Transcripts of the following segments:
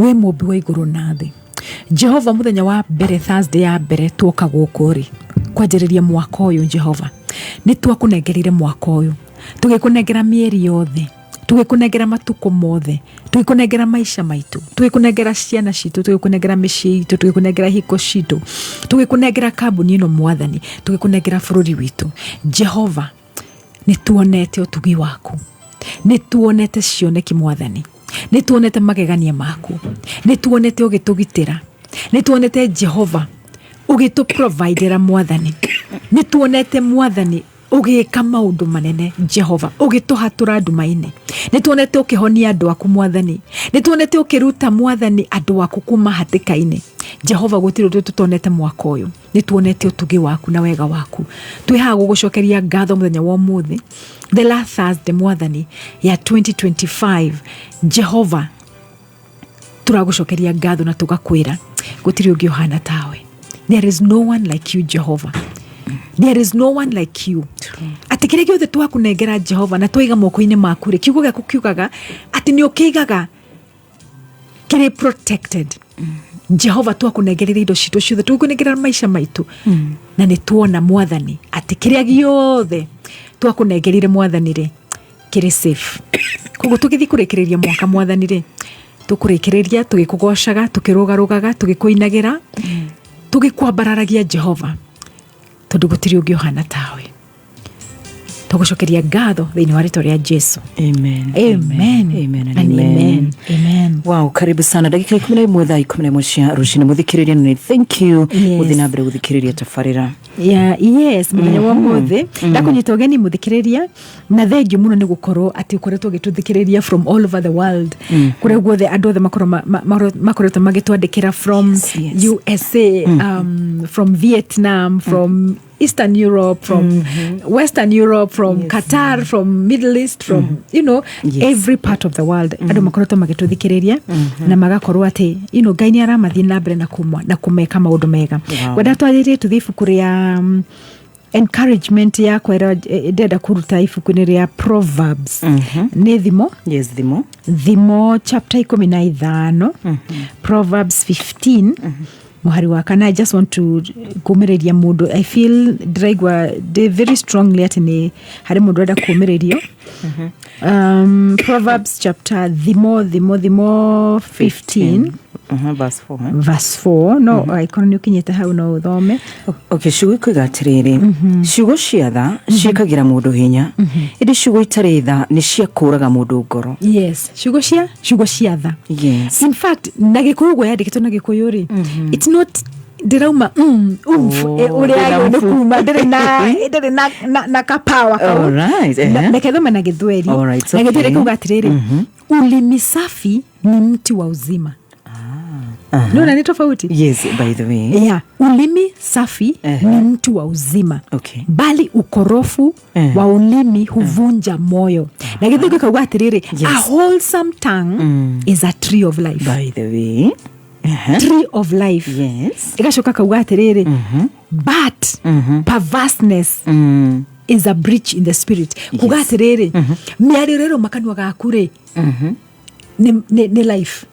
we mũmbi wa igũrũ na thĩ. Jehova, muthenya wa mbere, Thursday ya mbere tuoka gũkũ rĩ kwanjĩrĩria mwaka ũyũ, Jehova nĩ twakũnengerire mwaka ũyũ, tũgĩkũnengera mĩeri yothe, tũgĩkũnengera matukũ mothe, tũgĩkũnengera maica maitũ, tũgĩkũnengera ciana citũ, tũgĩkũnengera mĩciĩ itũ, tũgĩkũnengera hiko citũ, tũgĩkũnengera kambuni ĩno Mwathani, tũgĩkũnengera bũrũri witũ. Jehova, nĩ tuonete ũtugi waku, nĩ tuonete cioneki Mwathani, nĩ tuonete magegania maku, nĩ tuonete ũgĩtũgitĩra, nĩ tuonete Jehova ũgĩtũprovidera Mwathani, nĩ tuonete Mwathani ũgĩka maũndũ manene Jehova, ũgĩtũhatũra nduma-inĩ, nĩ tuonete ũkĩhonia andũ aku Mwathani, nĩ tuonete ũkĩruta Mwathani andũ aku kuma hatĩka-inĩ. Jehova, gũtirĩ ũndũ tũtonete mwaka ũyũ, nĩ tuonete ũtugi waku na wega waku. Twĩhaga gũgũcokeria ngatho mũthenya wa ũmũthĩ, the last Thursday Mwathani ya 2025. Jehova, tũragũcokeria ngatho na tũgakwĩra gũtirĩ ũngĩ ũhana tawe. There is no one like you, Jehovah. There is no one like you. Ati kĩrĩa gĩothe twakũnengera Jehova na twaiga moko-inĩ maku rĩ, kiugo gĩaku kiugaga ati nĩ ũkĩigaga kĩrĩ protected. Jehova, twakũnengerera indo citũ ciothe, twakũnengerera maica maitũ, na nĩ tuona Mwathani ati kĩrĩa gĩothe twakũnengerire Mwathani rĩ kĩrĩ safe. Koguo tũgĩthiĩ kũrĩkĩrĩria mwaka Mwathani rĩ, tũkũrĩkĩrĩria tũgĩkũgocaga, tũkĩrũgarũgaga, tũgĩkũinagĩra, tũgĩkwambararagia Jehova, tondũ gũtirĩ ũngĩ ũhana tawe. Tũgũcokeria ngatho thĩinĩ wa rĩĩtwa rĩa Jesu. Amen. Amen. Amen. And amen. Amen. Wow, karibu sana. Dakika 11 thaa 11 cia rũcinĩ mũthikĩrĩria, na thank you mũthĩ na mbere gũthikĩrĩria tabarĩra. Yes, mũthenya wa mũthĩ ndakũnyita ũgeni mũthikĩrĩria, na thengiũ mũno nĩ gũkorwo atĩ ũkoretwo ũgĩtũthikĩrĩria from all over the world. Kũrĩa guothe andũ othe makoretwo magĩtwandĩkĩra from USA, from Vietnam, from Eastern Europe, from Western Europe, from Qatar, from Middle East, from, every part of the world. Andũ makoretwo magĩtũthikĩrĩria na magakorwo atĩ, Ngai nĩ aramathiĩ na mbere na kũmeka maũndũ mega. Wenda twagĩrĩire tũthiĩ ibuku rĩa encouragement yakwa ndenda kũruta ibuku-inĩ rĩa Proverbs. Nĩ thimo? Yes, thimo. Thimo chapter 15. Proverbs 15. Muhari wa kana. I just want to kumereria mundu. I feel draigwa very strongly ati ni hari mundu enda kumererio. Proverbs chapter thimo 15 verse 4. Verse 4. No, ikono ni ukinyete hau no uthome. Okay, ciugo ikuiga atiriri. Ciugo cia tha ciĩkagira mundu hinya. Indi ciugo itarĩ tha ni cia kũraga mundu ngoro. Yes, ciugo cia tha. Yes. In fact, na Gĩkũyũ yandĩkĩtwo na Gĩkũyũ ri. It's not ndĩrauma ũrĩa nĩ kuma ndĩrĩ na kapawa kau. Alright. Na kethoma na Gĩthweri. Na Gĩthweri kuga atiriri. Ulimi safi ni mti wa uzima. Nona ni tofauti? Yes, by the way. Yeah, ulimi safi ni mtu wa uzima. Okay. Bali ukorofu wa ulimi huvunja moyo. Na Gĩthweri kuga atiriri, a wholesome tongue is a tree of life. By the way. Tree of life. Yes. Igashoka kauga atiriri, but perverseness is a breach in the spirit. Kuga atiriri, miarirero makanwa gaku ri ni life.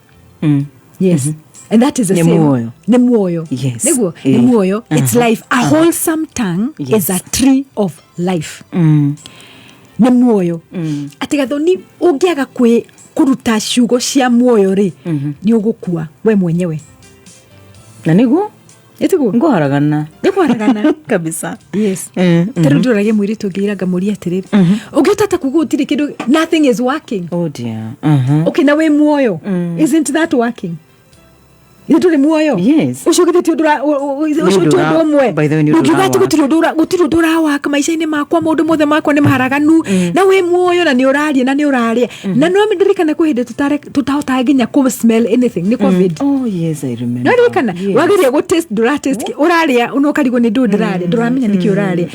Yes. And that is the same. Ni muoyo. Yes. Niguo, ni muoyo. It's life. A wholesome tongue is a tree of life. Ni muoyo. Atigatho ni ungiaga kuruta ciugo cia muoyo ri ni ugukua we mwenyewe. Na niguo? Etiguo? Ngũharagana. Ngũharagana Kabisa. Yes. Tarũ ndũrage mwĩrĩ tũngĩiraga mũri atiriri. Ũngĩhota kuga ũtirĩ kĩndũ, nothing is working. Oh dear. Okay, na we muoyo. Isn't that working? Ituri muoyo. Yes. Ushogete ndura umwe. Ukigati gutiro wa kama ishaine makwa maundu mothe makwa ni maharaganu na we muoyo na ni uraria na no mendirikana ko hinde tutahota nginya ku smell anything ni covid. Oh yes, I remember. Ndirikana wageria go taste dura taste uraria unokarigwo ni nduraria nduramenya niki uraria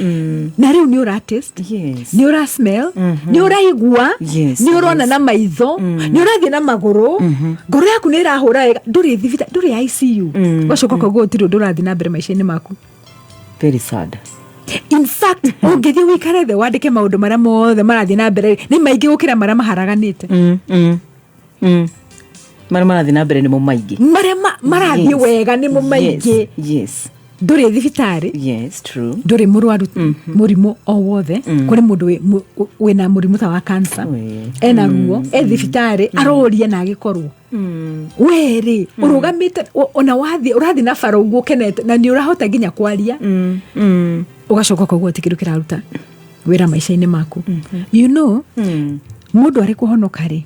na riu ni ura taste. Yes. Ni ura smell ni uraigua ni urona na maitho ni urathie na maguru ngoro yaku ni irahura nduri thivita ICU. Washoka kwa gotiro ndurathi na mbere maisha-inĩ maku. Very sad. In fact, ungethi wikare the wandike maundu maria mothe marathi na mbere ni maingi gukira maria maharaganite. Mara marathi na mbere ni mo maigi. Marathi wega ni mo maigi. Yes. Nduri thibitari. Yes, true. Nduri murwaru murimu o wothe kuri mundu wina murimu ta wa cancer. Ena ruo thibitari aroria na agikorwo. Weri urugamite ona wathi urathi na faro uguo kenete na ni urahota nginya kwaria. Ugacoka koguo tikiru kiraruta wira maisha-ini maku. You know, mundu ari kuhonoka ri.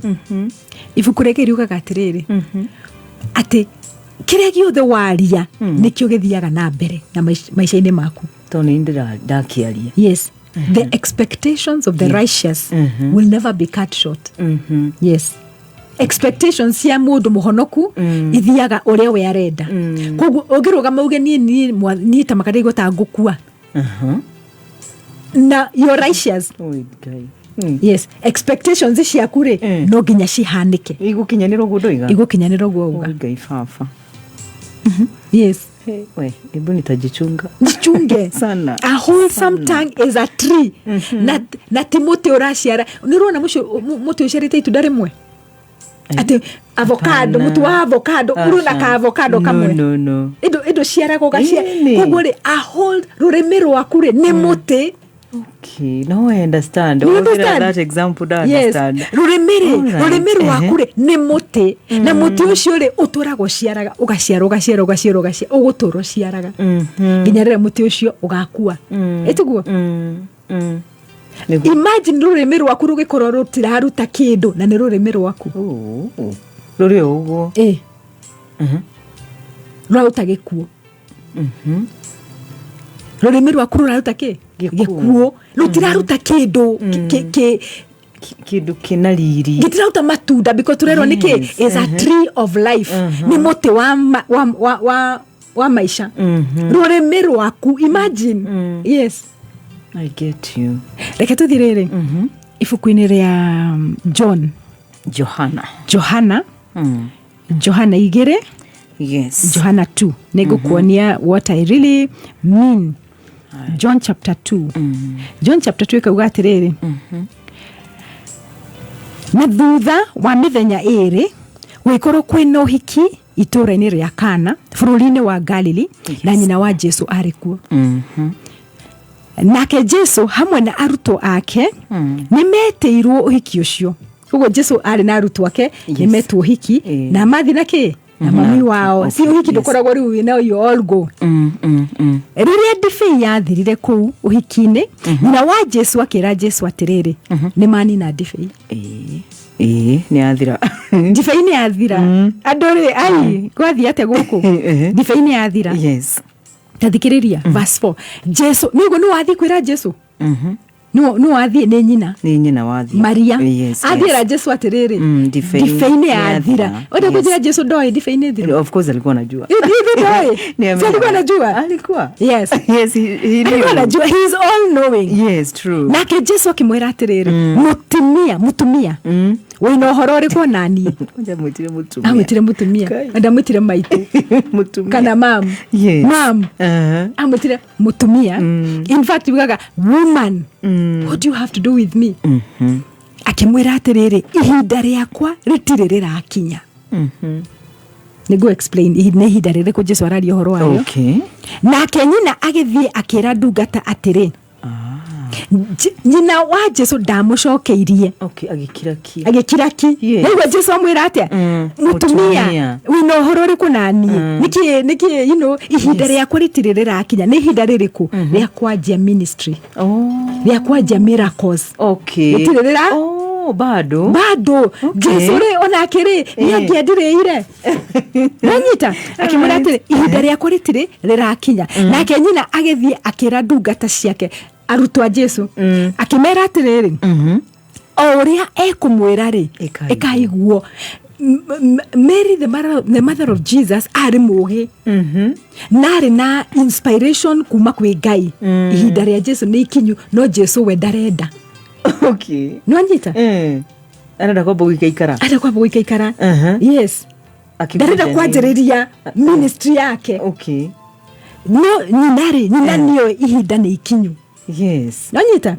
Ibuku reke riugaga atiriri. Ati kiria giothe waria nikio githiaga na mbere na maisha-ini maku. Toni ndakiaria. Yes. The expectations of the righteous will never be cut short. Yes. Expectations cia mundu muhonoku ithiaga uria we arenda. Koguo ungirugama uge ni tamakari gota ngukua. Na you're righteous. Yes, expectations ciaku ri no nginya cihanike. Igukinyanira guo ndoiga. Igukinyanira guo uga. Ngai baba. Yes. We, hebu nitajichunga. Jichunge sana. A wholesome tongue is a tree. Na Timothy urashiara. Nirona muti ushirite itunda rimwe. Ati avocado, mutu wa avocado, uruna ka avocado kamwe. No. Ido shiara ko gashia. Koguo ri a whole rurimi rwaku ri ni muti. Okay, now I understand. That example that yes. Understand. Rurimi rwaku ri ni muti. Na muti ucio ri uturago ciaraga ugaciara uguturo ciaraga. Nginya rire muti ucio ugakua. Etuguo. Imagine rurimi rwaku rugikorwo rutiraruta kindu na ni rurimi rwaku. Ruri uguo. Rauta gikuo. Rurimi rwaku ruraruta ki? Gikuo. Rutiraruta kindu kindu kina riri. Gitirauta matunda because turero niki is a tree of life. Ni muti wa maisha. Rurimi rwaku imagine. Yes. I get you. Reke tuthirire. Ifuku-ini ria Johana. Johana 2. Yes. Johana 2. Negukuonia what I really mean. John chapter 2. John chapter 2 ikauga atiriri. Na thutha wa mithenya iri wikorwo kwina uhiki itura-ini ria Kana bururi-ini wa Galili na nyina wa Jesu arikuo. Nake Jesu hamwe na arutwo ake nimeteirwo uhiki ucio. Koguo Jesu ari na arutwo ake nimetwo uhiki na mathi na ki na mami wao. Si uhiki ndukoragwo riu wina you all go. Riria ndibei yathirire kuu uhiki-ini nyina wa Jesu akira Jesu atiriri ni mani na ndibei. Ni athira. Ndibei ni athira. Andore ai gwathi ate guku. Ndibei ni athira. Yes. Tathikiriria verse 4. Jesu nigo no athi kwira Jesu. No athi ni nyina wathi Maria. Yes, athira Jesu atiriri. Ndibei ni athira. Oda kujira Jesu doi ndibei ni athira. Of course alikuwa anajua. Alikuwa anajua. Alikuwa. Yes. Yes, he alikuwa anajua. He is all knowing. Yes, true. Nake Jesu akimwira atiriri. Mutumia. Wina uhoro uriku nani? Ndamwitire mutumia. Amwitire mutumia. Ndamwitire maitu. Mutumia. Kana mam. Yes. Mam. Amwitire mutumia. In fact wigaga woman. What do you have to do with me? Akimwira atiriri ihinda riakwa ritire rirakinya. Nigo explain ihinda ririku Jesu araria uhoro wayo. Okay. Nake nyina agithie akira ndungata atiri. Nyina wa Jesu ndamucokeirie. Okay, agikiraki. Nigo Jesu amwira atia mutumia wina uhoro uriku nani? Niki you know ihinda riakwa ritire rirakinya. Ni ihinda ririku ria kwanjia ministry. Ria kwanjia miracles. Okay. Ritire rira bado Jesu ri ona kiri ni angiendireire. Nanyita akimwira atiri ihinda riakwa ritire rirakinya. Nake nyina agithie akira ndungata ciake arutwo a Jesu akimera atiriri o uria ekumwira ri ekaiguo. Mary the mother of Jesus ari mugi nari na inspiration kuma kwi Ngai. Ihinda ria Jesu ni ikinyu no Jesu we ndarenda. Okay. Nwanyita arenda kwamba guikaikara. Yes. Ndarenda kwanjiriria ministry yake. Okay. No nyina niyo ihinda ni ikinyu. Yes. Nwanyita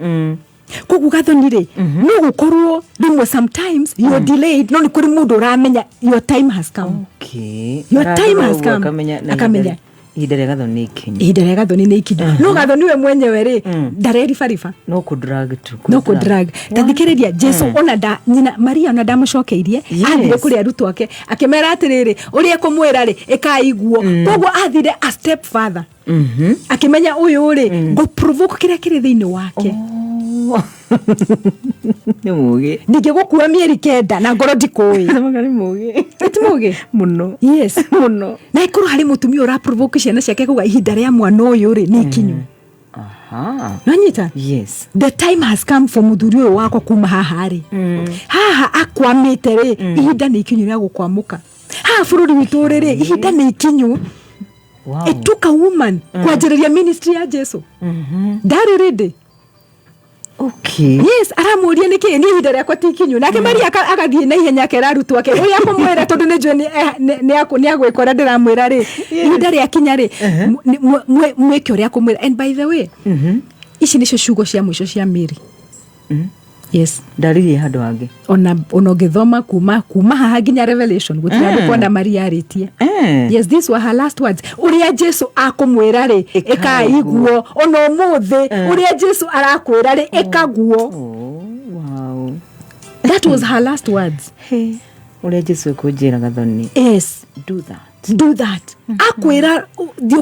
koguo gathoni rĩ no gukorwo rimwe sometimes you're delayed no ni kuri mundu uramenya your time has come. Okay. Your time has come. Akamenya ihinda rĩa gathoni ikinyu. Ihinda rĩa gathoni nĩ ikinyu. No gathoni we mwenyewe rĩ ndareribariba. No kudrag tu. No kudrag. Tathikĩrĩria Jesu ona nyina Maria ona ndamũcokeirie athire kũrĩ arutwo ake akĩmera atĩrĩrĩ ũrĩa kũmwĩra rĩ ĩkaiguo. Koguo athire a step further. Akĩmenya ũyũ rĩ go provoke kĩrĩa kĩrĩ thĩinĩ wake. Nĩ mũgĩ. Ndingĩgũkua mĩeri 9 na ngoro ndikũĩ. Magari mũgĩ. Eti mũgĩ Muno. Yes. Muno. Na ikorwo harĩ mũtumia ũra provoke ciana ciake kuga ihinda rĩa mwana ũyũ rĩ nĩ ikinyu. Aha. Nanyita? Yes. The time has come for muthuri ũyũ wakwa kuma haha rĩ. Haha akwamĩte rĩ ihinda nĩ ikinyu rĩa gũkwamuka. Haha bũrũri witũ rĩ ihinda nĩ ikinyu. Wow. It took a woman kwanjĩrĩria ministry ya Jesu. Ndari ready. Okay. Yes, aramũria nĩkĩ nĩ ihinda rĩakwa ti ikinyu. Nake Maria agathiĩ na ihenya akera arutwo ake ũrĩa akũmwĩra tondũ nĩ njũĩ nĩ agwĩkora ndĩramwĩra rĩ ihinda rĩakinya rĩ mwĩke ũrĩa akũmwĩra. And by the way ici nĩcio ciugo cia mũico cia Mary. Yes. Ndariri handũ hangĩ. Ona ũngĩthoma kuma haha nginya Revelation gũtirĩ andũ kwenda Maria arĩtie. Yes, these were her last words. Ũrĩa Jesu akũmwĩra rĩ ĩkaiguo. Ona ũmũthĩ ũrĩa Jesu arakwĩra rĩ ĩkaguo. Wow. That was her last words. Hey. Ũrĩa Jesu ekũnjĩra gathoni. Yes. Do that. Akwĩra thiĩ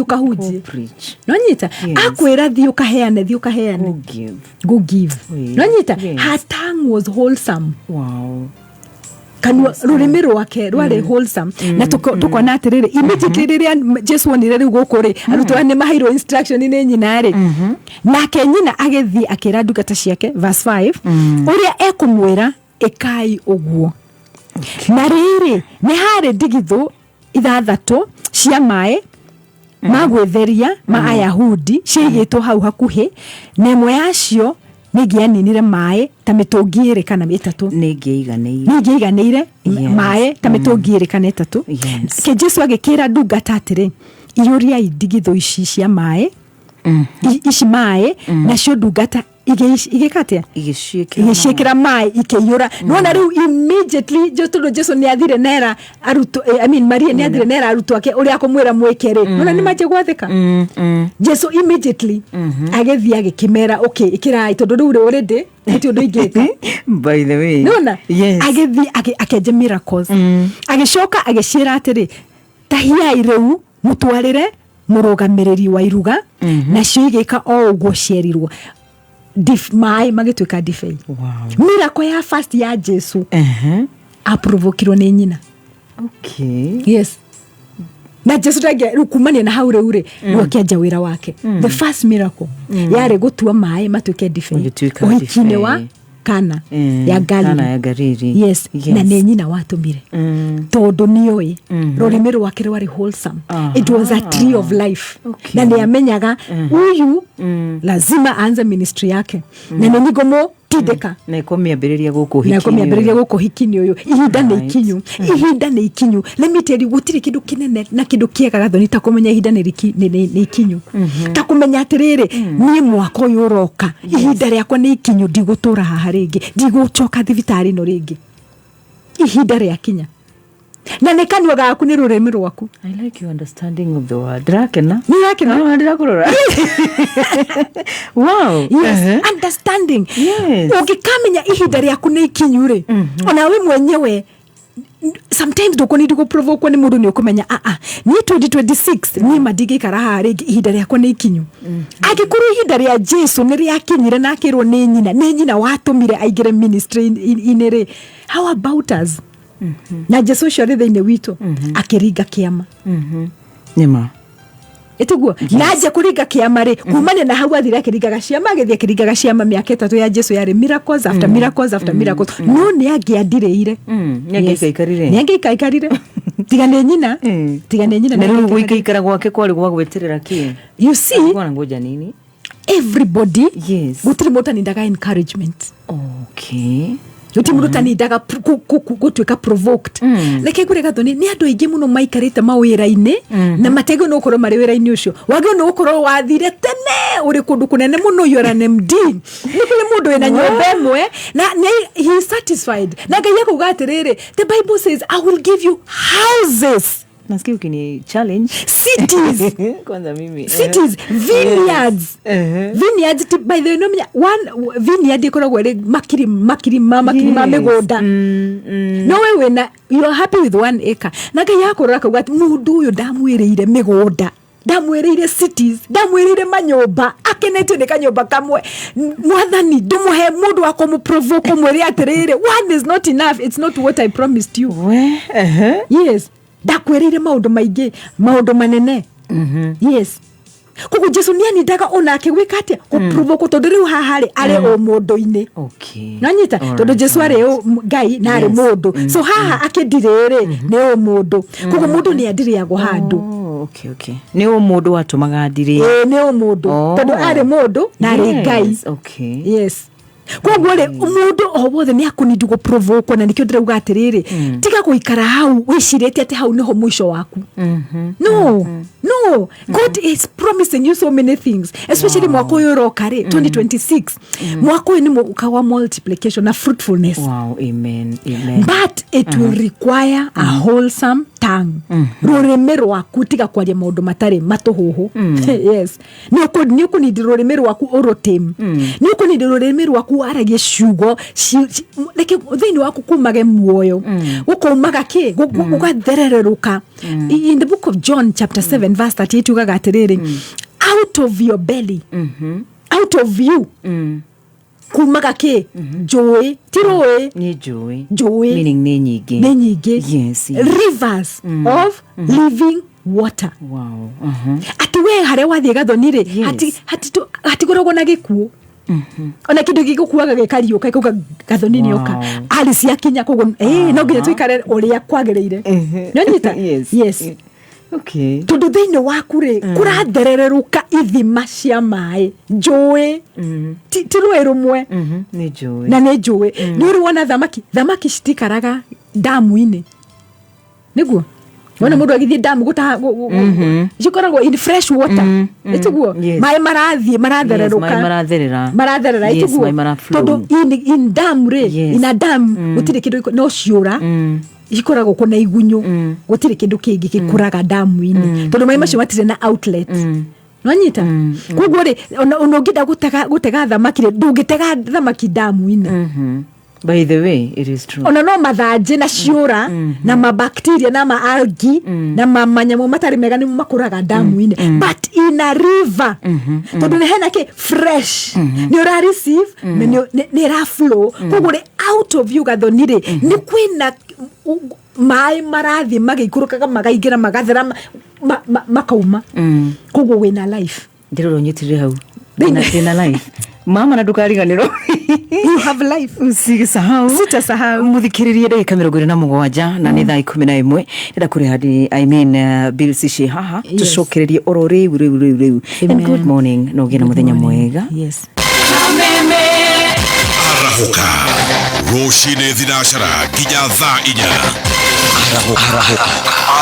ũkahunjie. Preach. Nonyita? Akwĩra thiĩ ũkaheane. Go give. Nonyita? Her tongue was wholesome. Wow. Kanua rũrĩmĩ rwake rwarĩ wholesome. Na tukona atĩrĩrĩ immediately rĩrĩa Jesu onire rĩu gũkũ rĩ arutwo nĩ maheirwo instruction nĩ nyina rĩ. Nake nyina agĩthiĩ akĩra ndungata ciake verse 5 ũrĩa ekũmwĩra ĩkai ũguo. Na rĩrĩ nĩ harĩ ndigithũ 6 cia maĩ magwĩtheria ma Ayahudi ciigĩtwo hau hakuhĩ na ĩmwe yacio nĩngĩaninire maĩ ta mĩtũngi 2 kana 3. Nĩngĩiganĩire maĩ ta mĩtũngi 2 kana 3. Ke Jesu agĩkĩra ndungata atĩrĩ iyũriai ndigithũ ici cia maĩ ici maĩ nacio ndungata igĩkatia igĩciĩkĩra maĩ ikĩiyũra. Nona rĩu immediately Jesu nĩ athire nera arutwo Maria nĩ athire nera arutwo ake ũrĩa akũmwĩra mwĩke rĩ. Nona nĩ manjĩ gwathĩka. Jesu immediately agĩthiĩ agĩkĩmera okay ĩkĩrai tondũ rĩu rĩ already nĩ ũndũ ingĩka. By the way. Nona agĩthiĩ akenja miracles. Agĩcoka agĩciĩra atĩrĩ tahiai rĩu mũtwarĩre mũrũgamĩrĩri wa iruga nacio igĩka o ũguo cierirwo. Maĩ magĩtuĩka ndibei. Wow. Miracle ya first ya Jesu aprovokirwo nĩ nyina. Okay. Yes. Na Jesu rĩu kumania na hau rĩu rĩ nĩokĩanja wĩra wake. The first miracle yarĩ gũtua maĩ matuĩke ndibei ũhiki-inĩ wa Kana ya Galili. Yes. Na nĩ nyina watũmire tondũ nĩoĩ rũrĩmĩ rwake rwarĩ wholesome. It was a tree of life. Na nĩ amenyaga huyu lazima aanze ministry yake na nĩ nigomo tideka na ĩkũmĩambĩrĩria gũkũ hiki-inĩ ũyũ. Ihinda nĩ ikinyu. Let me tell you gũtirĩ kĩndũ kĩnene na kĩndũ kĩega gathoni ta kũmenya ihinda nĩ ikinyu. Ta kũmenya atĩrĩrĩ niĩ mwaka ũyũ ũroka ihinda rĩakwa nĩ ikinyu ndigũtũra haha rĩngĩ ndigũcoka thibitarĩ ĩno rĩngĩ. Ihinda rĩakinya. Na nĩ kanua gaku nĩ rũrĩmĩ rwaku. I like your understanding of the word. Ndĩrakena. Ndĩrakũrora. Wow. Yes. Understanding. Yes. Ũngĩkamenya ihinda rĩaku nĩ ikinyu rĩ ona we mwenyewe sometimes ndũkũnidi gũprovoke nĩ mũndũ nĩ ũkũmenya niĩ 2026 niĩ mandigĩikara haha rĩngĩ ihinda rĩakwa nĩ ikinyu. Angĩkorwo ihinda rĩa Jesu nĩ rĩakinyire na akĩrwo nĩ nyina watũmire aingĩre ministry-inĩ rĩ how about us? Na Jesu ũcio rĩ thĩinĩ witũ akĩringa kĩama. Nĩma. Ĩtiguo naje kũringa kĩama rĩ kumania na hau athire akĩringaga ciama agĩthiĩ akĩringaga ciama mĩaka 3 ya Jesu yarĩ miracles after miracles after miracles. No nĩ angĩandireire. Nĩ angĩikarire. Tiga nĩ nyina. Na rĩu gũikaikara gwake kwarĩ gwa gwĩterera kĩ? You see. Ngoja nini? Everybody. Yes. Gũtirĩ mũndũ anindaga encouragement. Okay. uti mundu tanindaga gutwika provoked leke kure gathoni ni andu aingi muno maikarite mawira-ini na matego no korwo mari wira-ini ucio wage no korwo wathire tene uri kundu kunene muno yora NMD ni kule mundu ina nyomba emwe na he is satisfied na Ngai akuga atiriri the Bible says I will give you houses. Nasikia ukini challenge cities kwanza mimi cities vineyards vineyards by the way one vineyard ikoragwo ri makiri megoda no wewe na you are happy with 1 acre na Ngai akorora kauga mundu uyu ndamwiriire migoda ndamwiriire cities ndamwiriire manyomba akenetio ni kanyomba kamwe mwathani ndumuhe mundu akomu provoke mwiri atiriri one is not enough, it's not what I promised you. Yes, ndakwirire maundu maingi maundu manene. Yes, kuko Jesu ni ndaga ona akigwika atia kuprovoke tondu riu hahari ari o mundu-ini. Okay, nanyita tondu Jesu ari o Ngai na ari mundu so haha akindiriri ni o mundu kuko mundu ni andiriagwo handu. Okay. Ni o mundu watumaga ndiri. Ni o mundu tondu ari mundu na ari Ngai. Okay. Yes. Kwa gwore mundu o wothe ni akunidi go provoke na nikyo ndirauga atiriri tiga guikara hau wishirete ati hau niho mwisho waku. No, God is promising you so many things, especially mwaka uyu rokare 2026 mwaka uyu ni mwaka wa multiplication na fruitfulness. Wow, amen. But it will require a wholesome tongue. Rurimi rwaku tiga kwaria maundu matari matuhuhu. Yes, ni ukunidi rurimi rwaku urotem. Ni ukunidi rurimi rwaku aragie ciugo like thini waku kumage muoyo gukumaga ki gugathereruka. In the book of John chapter 7 verse 38 ugaga atiriri out of your belly out of you kumaga ki joy tiroe ni joy meaning ni nyingi. Yes. Rivers of living water. Wow. Ati we hare wathie gathonire hati gorogwo na gikuo ona kindu gigukuaga gekariuka ikuga gathoni oka ali cia kinya kugo no nginya tuikare uria kwagirire nyita. Yes. Okay, tondu thiini waku ri kurathereruka ithima cia mai njui ti rui rumwe ni njui na ni njui ni uri wona thamaki citikaraga damu-ini niguo wona mundu agithie damu gutaha cikoragwo in fresh water ituguo mai maratherera ituguo tondu in damu ri ina damu gutire kindu no ciura ikoragwo kuna igunyu gutire kindu kingi gikuraga damu-ini tondu mai macio matire na outlet. Nwanyita kugo ri ona ngida gutega thamaki ndungitega thamaki damu-ini. By the way, it is true. Ona no mathanji na ciura na mabacteria na maalgae na manyamu matari mega ni makuraga damu-ini. But in a river tondu ni hena ke fresh ni ura receive ni ra flow kugo ri out of you gathonire ni kwina mai marathi magikurukaga magaigira magathera makauma kugo wina life ndiro nyitire hau dina life mama na ndukariganiro you have life usigisahau sitasahau muthikiririe ndagika 27 na ni thaa 11 nda kuri hadi Bill Sishi haha tucokererie orore riu and good morning no gina muthenya mwega. Yes, arahuka roshine thinacara ginya thaa 4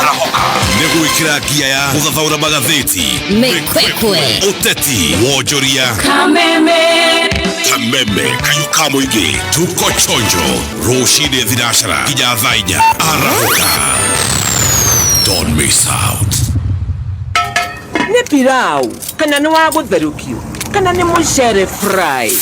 arahuka negwikira gia ya guthathaura magatheti mekwekwe uteti wonjoria kameme kayuka muingi tuko chonjo roshine thinacara ginya thaa 4 arahuka. Don't miss out. Ni pilau kana ni wa gutherukio kana ni mucere fry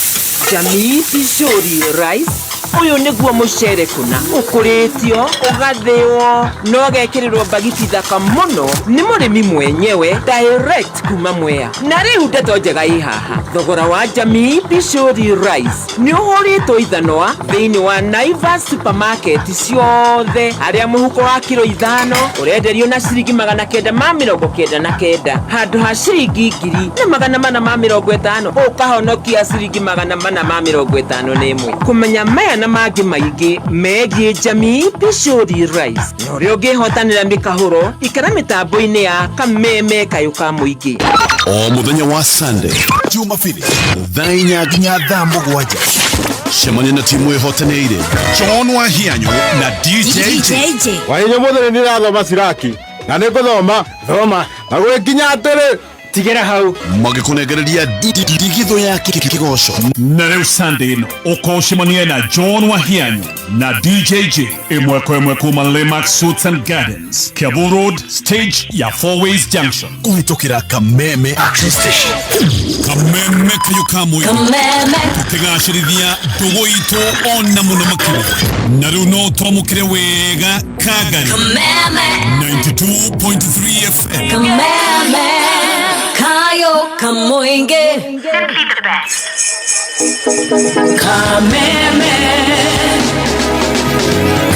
Jamii Pishori rice uyu niguo mucere kuna ukuritio ugathio no gekirirwo bagiti thaka muno ni murimi mwenyewe direct kuma Mwea na riu ndeto njega ihaha thogora wa Jamii Pishori rice ni uhurito ithanoa thiini wa Naivas supermarket ciothe aria muhuko wa kilo 5 urenderio na ciringi 999 handu ha ciringi 450 ukahonokia ciringi 450 nimwe kumenya maya na magi maigi megi Jamii Pishori rice no rio gihotanira mikahuro ikara mitambo-ini ya kameme kayuka muingi O muthenya wa Sunday Jumapili thaa 4 nginya thaa 7 Cemania na timu ihotanĩire John Wahianyo na DJ Wahianyo mũthenya nĩrathoma Siraki na nĩngũthoma thoma na gwĩkinya atĩrĩ tigĩra hau magĩkũnengereria ndigitho ya kĩgoco na rĩu Sunday ĩno ũkocemania na John Wahianyo na DJJ ĩmwe kwa ĩmwe kuma Lemax Suits and Gardens Kiambu Road stage ya Four Ways Junction kũhĩtũkĩra Kameme Action Station. Kameme kayo kamwe tũkĩgacĩrithia ndũgũ itũ ona mũno makĩria na rĩu no twamũkĩre wega Kagari 92.3 FM. Kayo kamoinge simply the best. Kameme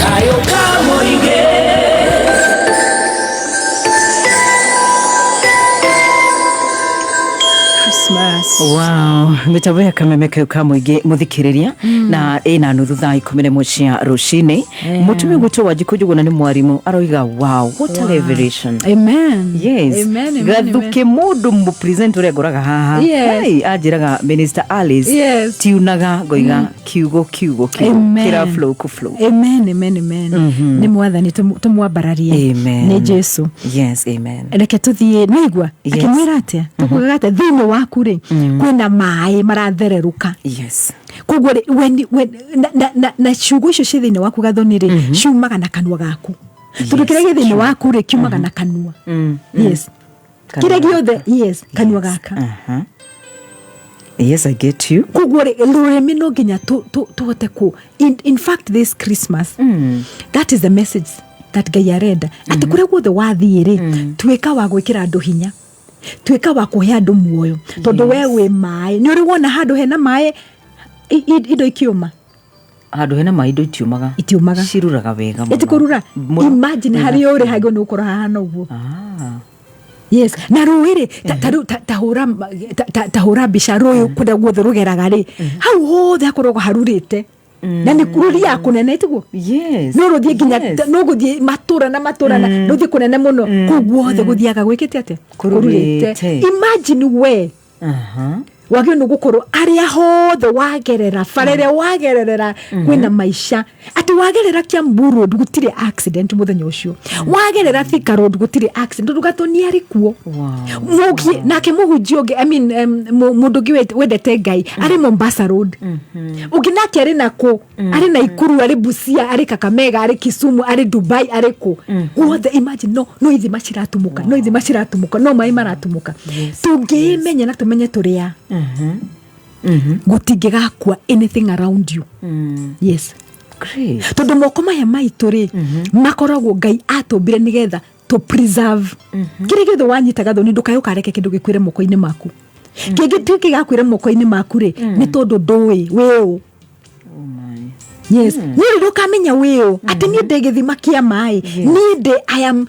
Kayo kamoinge Christmas. Wow, mitambo ya Kameme Kayo kamwige muthikiriria na ina nuthu thaa 11 cia rucini. Mutumia gwitũ wa Jikujuguna ni mwarimu aroiga wow, what a revelation. Amen. Yes. Amen. Gathuke mundu mu present ure ngoraga haha. Hey, ajiraga Minister Alice. Yes. Tiunaga ngoiga kiugo kira flow ku flow. Amen. Ni mwathani tumwambararie. Ni Jesu. Yes, amen. Reke tuthie nigwa akimwira atia tukugaga ate thini waku ri kwina mai marathererũka. Yes. Kogwo na ciugo icio ci thini waku gathoni ri ciumaga na kanua gaku. Tondu kire thini waku ri kiumaga na kanua. Yes. Kire giothe yes kanua gaka. Yes, I get you. Kogwo rurimi no nginya tuhote ku in fact this Christmas that is the message that Ngai arenda ati kuria guothe wathiĩ ri twika wa gwikira andu hinya twika wa kuhe andu muoyo tondu we wi mai ni uri wona handu hena mai indo ikiuma handu hena mai indo itiumaga ciruraga wega muno itikurura imagine hari uri hago no ukora hana uguo yes na ruiri tahura bisharoyo kuda guothe rugeraga ri hau hothe akoragwo harurite na ni kururi ya kunene tiguo yes no ruthie nginya no guthie matura na ruthie kunene muno kuguothe guthiaga gwikite ate kururite imagine we wagio no gukoro aria hothe wagerera farere wagerera kwina maisha ati wagerera Kiambu Road gutire accident muthenya ucio wagerera Thika Road gutire accident ndugatoni ari kuo mugie nake muhunjio I mean mundu wendete Ngai ari Mombasa Road uginake ari nako ari Naikuru ari Busia ari Kakamega ari Kisumu ari Dubai ari ko wothe imagine no ithi maciratumuka no mai maratumuka tungimenya na tumenye turia gutingigakwa anything around you yes great tondu moko maya maitu ri makoragwo Ngai atumbire nigetha to preserve kire githe wanyitaga thoni ndukayo kareke kindu gikwire moko-ini maku kingi tikigakwire moko-ini maku ri ni tondu ndui weo yes ni ndukamenya weo ati ni ndegithima kia mai ni de I am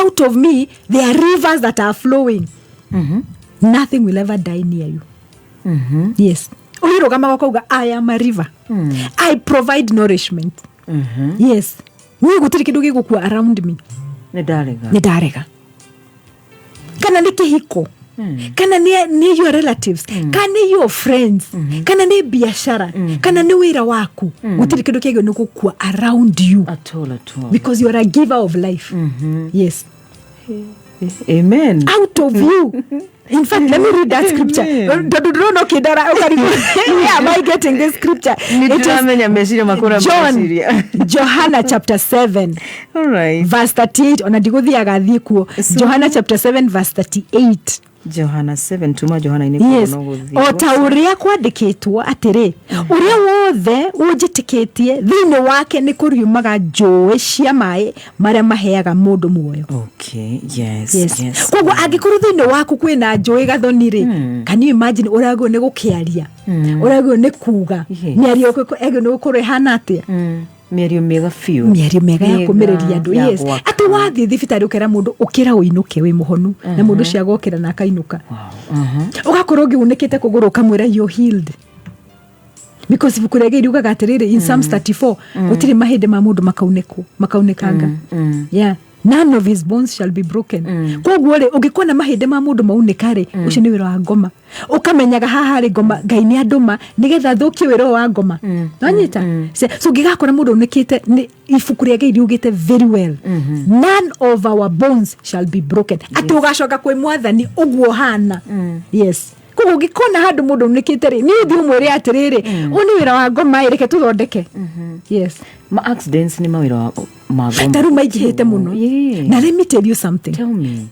out of me there are rivers that are flowing nothing will ever die near you yes uyirugama gakauga I am a river I provide nourishment yes ni gutiri kindu gigukua around me ni darega kana ni kihiko kana ni your relatives kana ni your friends kana ni biashara kana ni wira waku gutiri kindu kigio ni gukua around you at all because you are a giver of life yes amen out of you. In fact, let me read that scripture. Don't know kidara. Yeah, am I getting this scripture? Johana chapter 7. All right. Verse 38. Onadigothiaga thikuo. Johana chapter 7 verse 38. Johana 7 tuma Johana ini yes. Ota uria kwandikitwo atiri uria wothe unjitikitie thini wake ni kuriumaga njũĩ cia mai maria maheaga mundu muoyo. Okay, yes. Kogwo angikuru thini waku kwina njũĩ gathoni ri can you imagine urago ni gukiaria urago ni kuga ni ario ego ni gukore hana atia mĩario mega fiu mĩario mega ya kumĩrĩria andũ yes ati wathi thibitari ukera mundu ukira uinuke wi muhonu na mundu cia gokera na akainuka ugakorwo ngiunikite kuguru kamwira you healed because bukurege irugaga atiriri in Psalms 34 gutiri mahinde ma mundu makaunekanga yeah none of his bones shall be broken. Koguo ri ungikuwa na mahinde ma mundu maunĩka ri ucio ni wĩra wa ngoma. Ukamenyaga haha ri ngoma Ngai ni anduma nigetha thukie wĩra wa ngoma. Wanyita so ngigakora mundu unikite ni ibuku ria Ngai riugite very well. None of our bones shall be broken. Ati ugacoka kwi mwathani uguo hana. Yes. Koguo ngikona handu mundu unikite ri ni uthi umwire atiriri uni wĩra wa ngoma ireke tuthondeke. Yes. Ma accidents ni mawira wa magoma. Taru maigihite muno. Na let me tell you something. Tell me.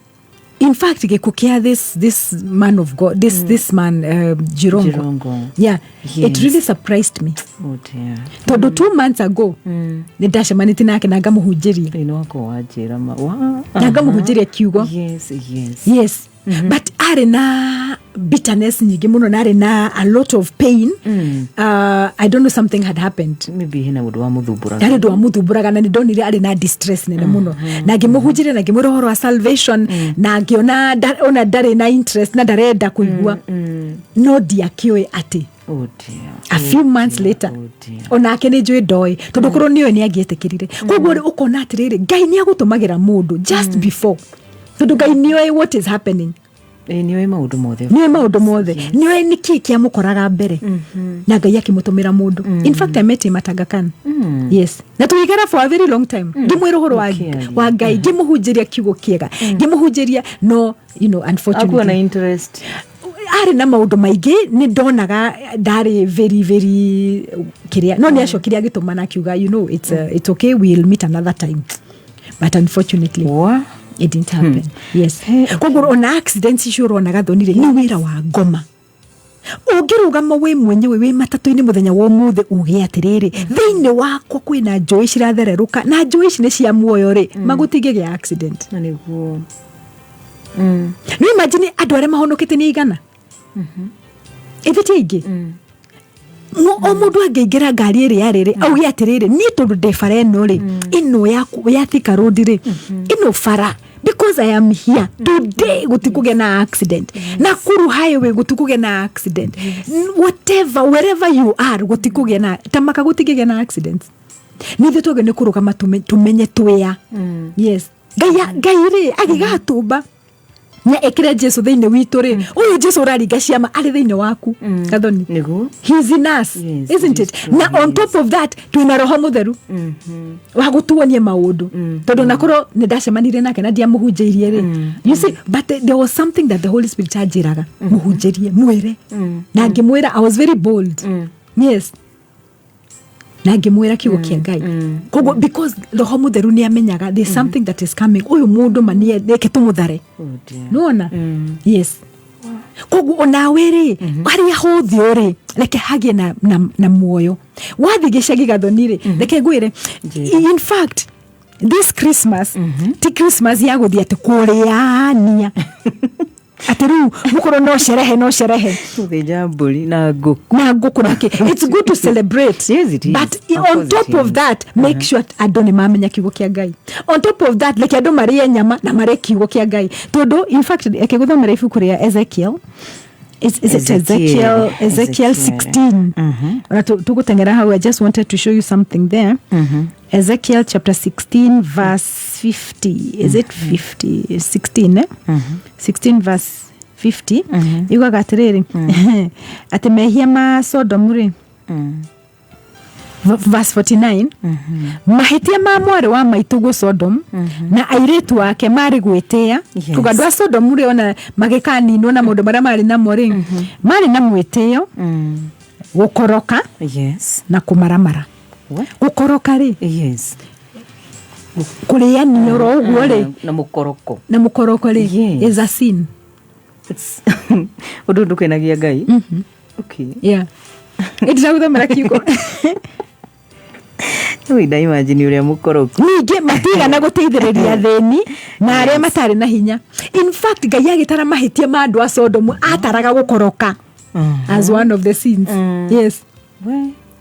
In fact, gikukia this man of God, this man Jirongo. Yeah, yes. It really surprised me. Oh dear. Todo 2 months ago, nindashemanite nake na ngamuhunjiria. Ino ko wajira ma. Wa. Ngamuhunjiria kiugo. Yes. But are na bitterness nyingi muno na are na a lot of pain. I don't know, something had happened. Maybe hina mundu wa muthumburaga. Ari ndu wa muthumburaga na ndonire ari na distress nene muno. Na ngimuhunjire na ngimwira horo wa salvation na ngiona ona ndari na interest na ndarenda kuigua. No diakioe ati. Oh dear. A few months later, onake ni njui ndoi tondu korwo niwe ni agietekirire. Koguo ukona atiriri Ngai ni agutumagira mundu just before. Tondu Ngai niwe what is happening. Niwe maundu mothe. Niwe niki kia mukoraga mbere. Na Ngai akimutumira mundu. In fact, I met him at Aga Khan. Yes. Na tuigara for a very long time. Ngimwira horo wa Ngai, ngimuhunjiria kiugo kiega. Ngimuhunjiria no, unfortunately. Akuwa na interest. Ari na maundu maingi ni ndonaga ndari very kiria no ni acokiria gituma na kiuga it's okay, we'll meet another time, but unfortunately it didn't happen. Yes. Koguo ona accidents icio onaga thonire ni wira wa ngoma. Ungirugama we mwenyewe we matatu-ini muthenya wa muthe uge atiriri thiini wakwa kwina njui cirathereruka na njui ici ni cia muoyo ri magutingigia accident na niguo ni imagine andu aria mahonokete ni igana ithiti o mundu angeingira ngari iri yariri auge atiriri ni tondu ndefara ino ri ino ya Thika Road ri ino fara because I am here today gutikuge na accident na Kuru Highway gutikuge na accident whatever wherever you are gutikuge na tamaka gutikige na accidents nithe toge ni kurugama tumenye twea. Yes. Ngai ri agigatumba na ekire Jesu thiine witu ri uyu Jesu uraringa ciama ari thiine waku kathoni nigu he's in us, isn't it? Na on top of that twina roho mutheru wa gutuonie maundu tondu nakoro ni ndacemanire nake na ndia muhunjirie ri you see, but there was something that the Holy Spirit ajiraga muhunjirie mwire na ngimwira I was very bold. Yes. Na ngimwira kiugo kia Ngai koguo because roho mutheru ni amenyaga there's something that is coming uyu mundu manie neke tumuthare nona. Yes. Koguo onawe ri aria hothio ri reke hagie na muoyo wathi gicagi gathoni ri reke ngwire in fact this Christmas ti Christmas ya guthia ati kuriania atiru mukoro no sherehe tuthija mburi na nguku nake it's good to celebrate. Yes, it is. But on top of that make sure adone mamenya kiugo kia Ngai. On top of that like ado marie nyama na mare kiugo kia Ngai todo in fact ekiguthomera ibuku ria Ezekiel is it Ezekiel 16. Tugutengera how I just wanted to show you something there. Ezekiel chapter 16 verse 50. Is it 50? 16 16 verse 50. Yuga gatiriri ati mehia ma Sodom ri verse 49 mahitia ma mwari wa maitugu Sodom na airitu wake mari gwitia kugadwa Sodom ri ona magikani nona mundu maria mari na mori mari na mwitio gukoroka na kumaramara gukoroka ri kuria nyoro uguo ri na mukoroko ri is a sin. It's undu kenagia Ngai. Okay. Yeah. Itaguthamira kiugo Wida imagine uria mukoroko ninge matiga na guteithiriria theni na aria matari na hinya. In fact Ngai agitara mahitia ma andu a Sodom ataraga gukoroka as one of the sins. Yes.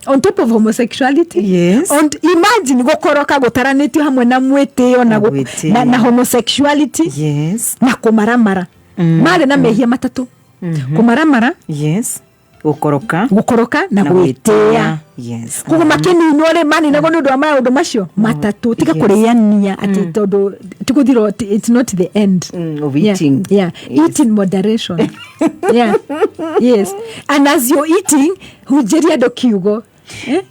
On top of homosexuality. Yes. And imagine gukoroka gutaranitio hamwe na mwitio na homosexuality. Yes. Na kumaramara mari na mehia matatu kumaramara. Yes. gukoroka na gwitia. Yes. Kugo makini nore mani nago ndu wa maundu macio matatu tika kuriania ati tondu tikuthiro it's not the end of eating. Yeah. Eat in moderation. Yeah. Yes. And as you're eating, hujeria ndo kiugo.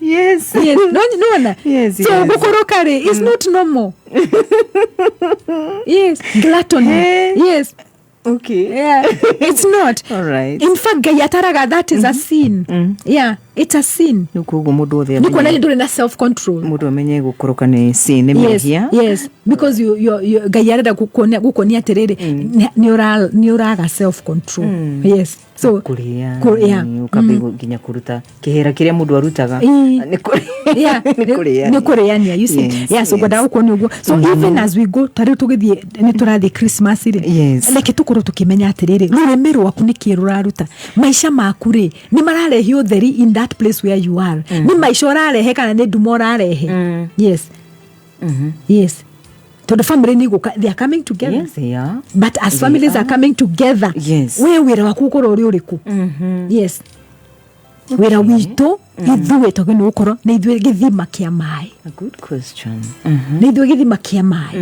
Yes. Yes. No. Yes. So gukoroka is not normal. Yes. Gluttony. Yes. Okay. Yeah. It's not. All right. In fact, gayataraga, that is a sin. Yeah. It's a sin. Nukugo mudu othe. Niko nani ndure na self control. Mudu amenye gukoroka ni sin ni mehia. Yes. Because you gayarada gukonia atiriri ni uraga self control. Yes. So kuria ukabigo ginya kuruta kihera kiria mudu arutaga ni kuriania you see. Yes, yeah, so goda ukoni ugo. So even as we go tari tugithie ni turathi Christmas ri. Yes. Like tukuru tukimenya atiriri rureme rwaku ni kiruraruta maisha maku ri ni mararehe utheri in that place where you are. Ni maisha urarehe kana ni ndumo urarehe. Yes. Yes. So the family they are coming together. Yes, they are. But as families are coming together, yes. We wira wakukoro uri uriku. Yes. Okay. Wira wito ithuwe togene ukoro na ithuwe githima kia mai. A good question. Na ithuwe githima kia mai.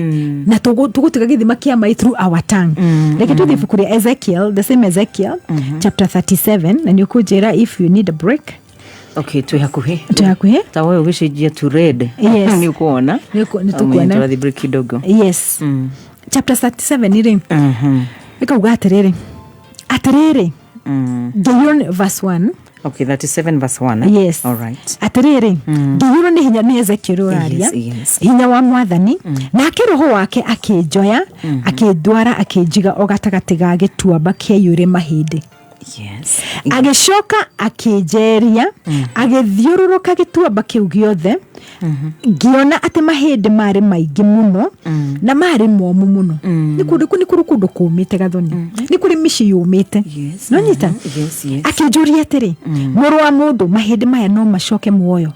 Na tugutiga githima kia mai through our tongue. Like to the Ezekiel, the same Ezekiel, chapter 37, and you could if you need a break. Okay, tuhakuhe. Tawe ugishijia to read. Yes. Ni kuona. Ni tukuona. Tuwa the break kidogo. Yes. Chapter 37 iri. Ika atiriri. Geyron verse 1. Okay, 37 verse 1. Yes. All right. Atiriri. Geyron ni hinya ni Ezekiel uraria. Yes. Hinya wa mwathani. Na akiroho wake akijoya, akidwara, akijiga ogatagati ga gituamba kiyure mahindi. Yes. Agishoka akijeria agithiururuka gituamba kiu giothe giona ati mahindi mari maingi muno na mari momu muno ni kundu kumite gathoni ni kuri mishi yumite no nyita akijuria atiri muru wa mundu mahindi maya no mashoke muoyo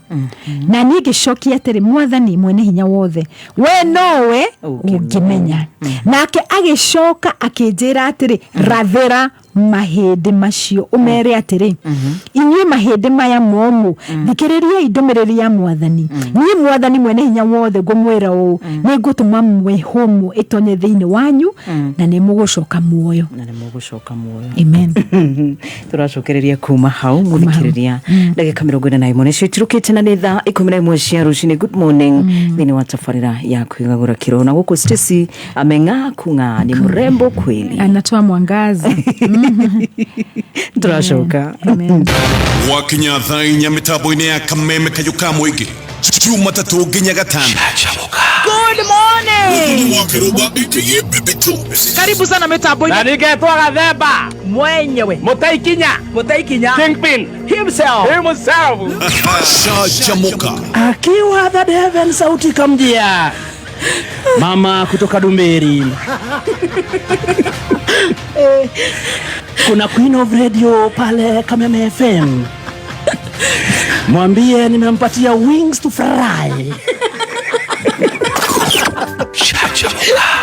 na ni gishoki atiri mwathani mwene hinya wothe we nowe ungimenya nake agishoka akijira atiri rathera mahindi macio umere atiri inywe mahindi maya momu thikiriria indomereri ya mwathani ni mwathani mwene hinya wothe ngumwira u ni ngutuma mwehomu itonye thiini wanyu na ni mugucoka muoyo amen. Turacokereria kuma hau muthikiriria ndagika 41 nicio iturukite na ni thaa 11 cia rucini. Good morning thiini wa tafarira ya kwigagura kiro na guku Stacy amenga kunga ni mrembo kweli anatoa mwangaza. Turacoka wakinya thaa inya mitambo-ini ya Kameme Kayuka Muingi Jumatatu nginya Gatano. Good morning. Karibu sana mitambo-ini. Na ningetwa Gathemba mwenyewe Mutaikinya Kingpin himself. Shajamuka Akiwa the Devil sauti kamjia mama kutoka Dumberi. Kuna Queen of Radio pale Kameme FM. Mwambie nimempatia wings to fry.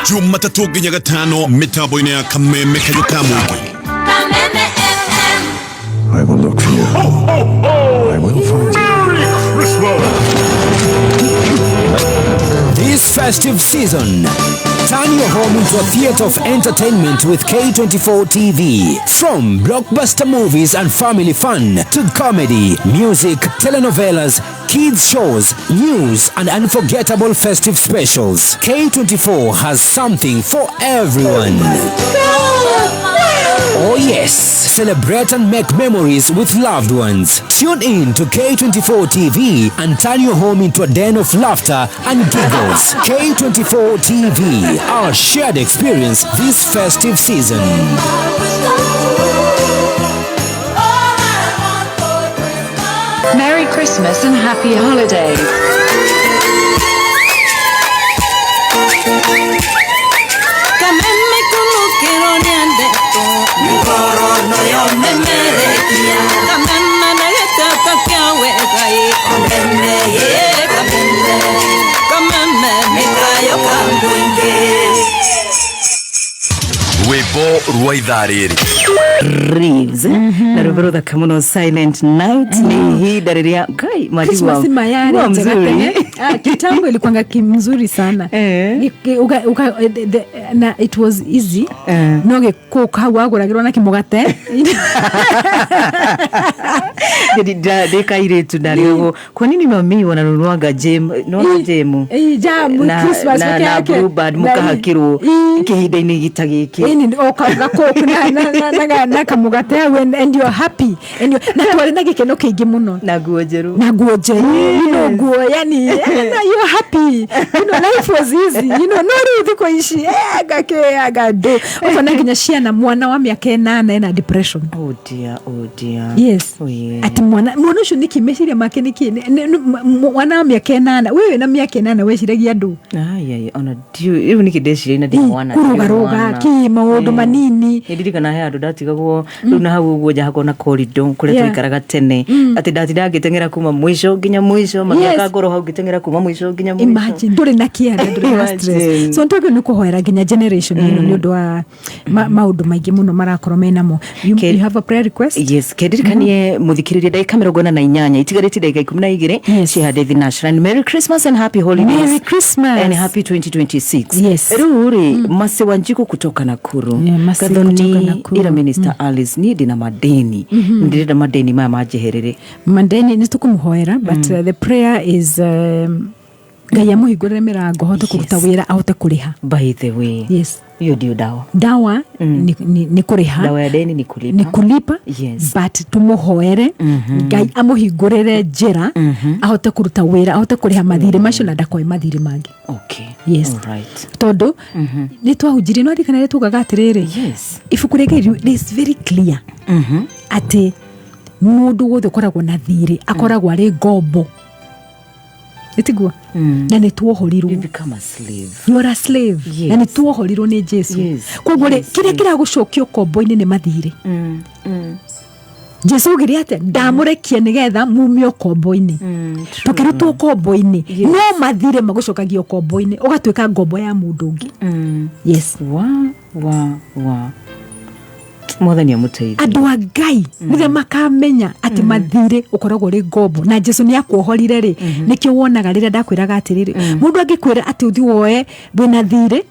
Jumatatu nginya Gatano mitambo-ini ya Kameme Kayuka Muingi. Kameme FM. I will look for you. I will find you. This festive season, turn your home into a theater of entertainment with K24 TV. From blockbuster movies and family fun to comedy, music, telenovelas, kids shows, news, and unforgettable festive specials. K24 has something for everyone. Oh yes, celebrate and make memories with loved ones. Tune in to K24 TV and turn your home into a den of laughter and giggles. K24 TV, our shared experience this festive season. Merry Christmas and happy holidays. Webo rwa ithariri Reeves na rubero da kamuno Silent Night ni hii dariria kai Christmas mayari kitambo ilikuanga kimzuri sana na it was easy noge koka waguragirwa na kimugate de kaire tudario kwa nini mami wananunuaga jam jamu Christmas na bluebird mukahakirwo kihinda-ini gitagiki okaga koka na kamugate and you're happy and na twari na gikeno kingi muno na nguo njeru nguo yani you're happy life was easy no thiko ishi agado ofana nginya ciana mwana wa miaka 8 na depression oh dear yes ati mwana ucio nikimeciria make niki mwana wa miaka 8 wewe na miaka 8 weciragia ndu ona dio nikideciria ina dia mwana kurugaruga ki maundu manini ndirikana he andu ndatigagwo riu na hau uguo nja hakona corridor kuria twikaraga tene ati ndatira ngitengera kuma mwisho nginya mwisho magiaka ngoro hau ngitengera kuma mwisho nginya mwisho imagine nduri na kiara nduri na stress so ntoke ni kuhoera nginya generation ino ni undu wa maundu maingi muno marakorwo menamo you have a prayer request yes kedirikanie muthikiriria ndagika 48 itigarite ndagika 12 cihadethi national Merry Christmas and Happy Holidays Merry Christmas and Happy 2026 yes ruri mase wanjiku kutoka Nakuru Gathoni ira minister Alice ni ndina madeni ndira madeni maya majeherere madeni ni tukumuhoera but the prayer is Ngai amuhingurire mirango hote kuruta wira ahote kuriha by the way yes hiyo ndio dawa ni kuriha dawa ya deni ni kulipa yes but tumuhoere Ngai amuhingurire njira ahote kuruta wira ahote kuriha mathire macio na ndakoe mathire mangi okay yes all right todo ni twahunjire no ndikana tugaga atiriri yes ifuku rege is very clear ati mundu wothe koragwo na thiri akoragwo ari ngombo itigwa na ni tuohorirwo you become a slave you are a slave na ni tuohorirwo ni Jesu koguo kire kiragucokio kombo-ini ni mathire Jesu giri ate ndamurekia nigetha mumio kombo-ini tukirutwo kombo-ini no mathire magucokagio kombo-ini ugatwika ngombo ya mundu ungi yes wa Mwathani amuteithie andu a Ngai nire makamenya ati mathire ukoragwo ri ngombo na Jesu ni akuohorire ri nikio wonaga rire ndakwiraga atiriri mundu angikwira ati uthi woe wina thire